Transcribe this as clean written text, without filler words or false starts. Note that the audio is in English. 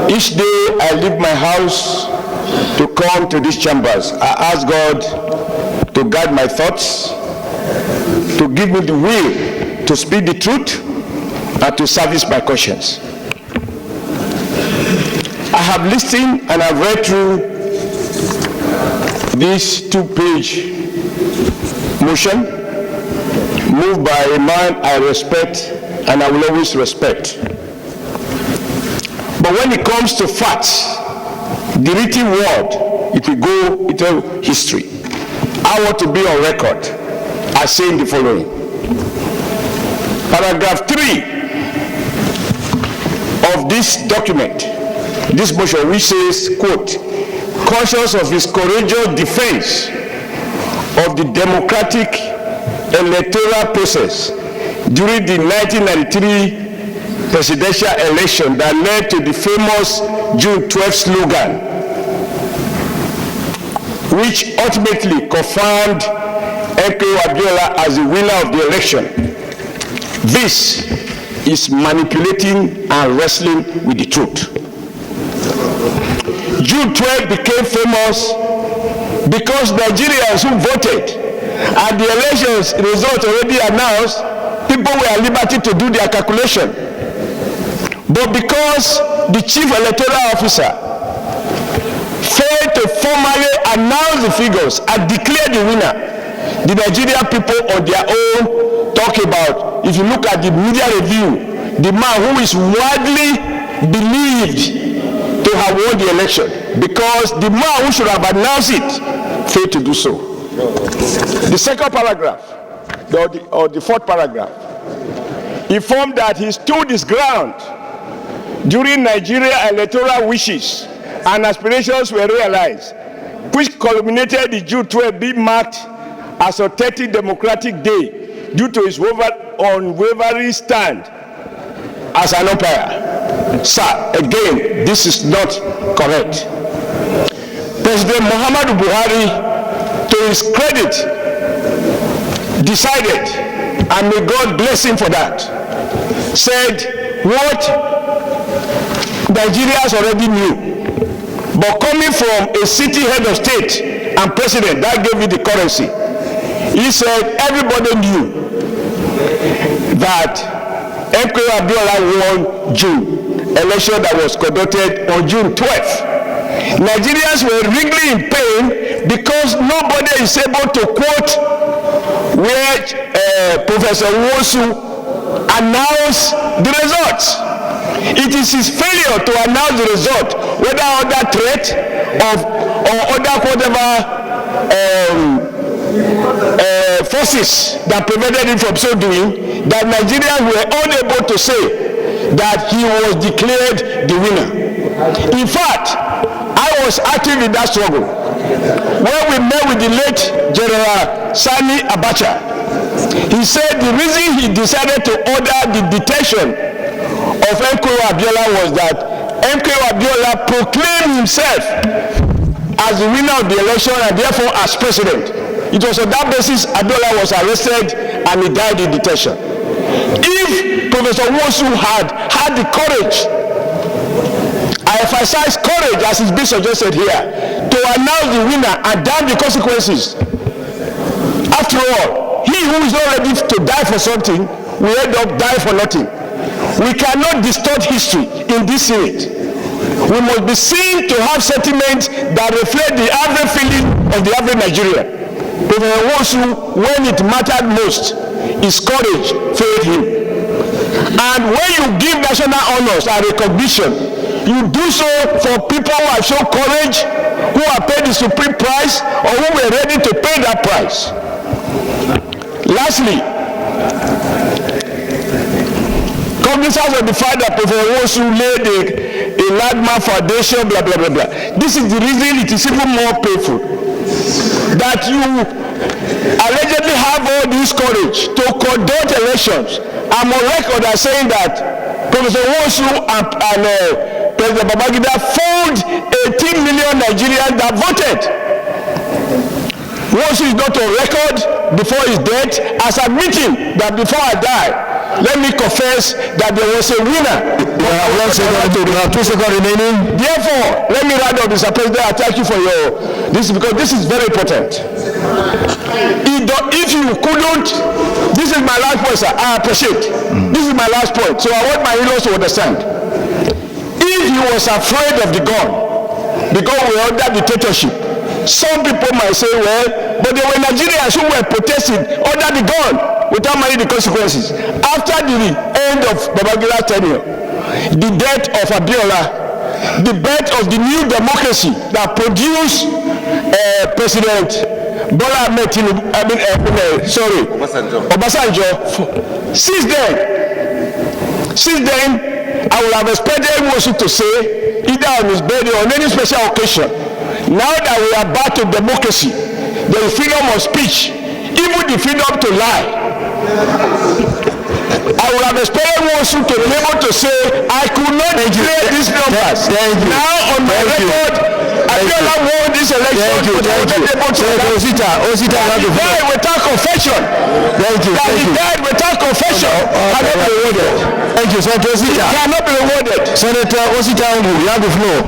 Each day I leave my house to come to these chambers, I ask God to guide my thoughts, to give me the will to speak the truth, and to service my conscience. I have listened and I've read through this 2-page motion moved by a man I respect and I will always respect. But when it comes to facts, the written word, it will go into history. I want to be on record as saying the following. Paragraph 3 of this document, this motion, which says, quote, conscious of his courageous defense of the democratic electoral process during the 1993 presidential election that led to the famous June 12 slogan, which ultimately confirmed Nwosu Abiola as the winner of the election. This is manipulating and wrestling with the truth. June 12 became famous because Nigerians who voted and the elections results already announced, people were at liberty to do their calculation. But because the chief electoral officer failed to formally announce the figures and declare the winner, the Nigerian people on their own talk about, if you look at the media review, the man who is widely believed to have won the election, because the man who should have announced it failed to do so. The second paragraph, or the fourth paragraph, informed that he stood his ground during Nigeria electoral wishes and aspirations were realized, which culminated in June 12 being marked as a 30th Democratic Day due to his unwavering stand as an umpire. Sir, again, this is not correct. President Muhammadu Buhari, to his credit, decided, and may God bless him for that, said what Nigerians already knew, but coming from a city head of state and president that gave you the currency, he said everybody knew that Nwosu Abiola won June, election that was conducted on June 12th. Nigerians were really in pain because nobody is able to quote where Professor Nwosu announced the results. It is his failure to announce the result, whether under threat or other whatever forces that prevented him from so doing, that Nigerians were unable to say that he was declared the winner. In fact, I was active in that struggle. When we met with the late General Sani Abacha, he said the reason he decided to order the detention of Nwosu Abiola was that Nwosu Abiola proclaimed himself as the winner of the election and therefore as president. It was on that basis Abiola was arrested and he died in detention. If Professor Nwosu had the courage, I emphasize courage as is being suggested here, to announce the winner and damn the consequences. After all, he who is not ready to die for something will end up dying for nothing. We cannot distort history in this Senate. We must be seen to have sentiments that reflect the average feeling of the average Nigerian. Professor Nwosu, when it mattered most, his courage failed him. And when you give national honors and recognition, you do so for people who have shown courage, who have paid the supreme price, or who were ready to pay that price. Lastly, cognizance of the fact that Professor Nwosu laid a landmark foundation, blah, blah, blah, blah. This is the reason it is even more painful that you allegedly have all this courage to conduct elections. I'm on record as saying that Professor Nwosu and President Babangida fooled 18 million Nigerians that voted. Nwosu is not on record before his death as admitting that before I die, let me confess that there was a winner. 2 seconds remaining. Therefore, let me round up, Mr. President. I thank you for your this because this is very important. If you couldn't, this is my last point, sir. I appreciate. This is my last point. So I want my in-laws to understand. If he was afraid of the gun, because we are under dictatorship, some people might say, well, but there were Nigerians who were protesting under the gun without minding the consequences. After the end of Babangida tenure, the death of Abiola, the birth of the new democracy that produced President Bola Ahmed Tinubu, Obasanjo. Since then, I would have expected Nwosu to say, either on his birthday or on any special occasion, now that we are back to democracy, there is freedom of speech, even the freedom to lie. I would have expected Nwosu to be able to say, I could not declare these numbers. Now on my record, Abiola won this election. He died without confession. He died without confession. Cannot be rewarded. Thank you, Senator Osita. Cannot be rewarded. Senator Osita, you have the floor.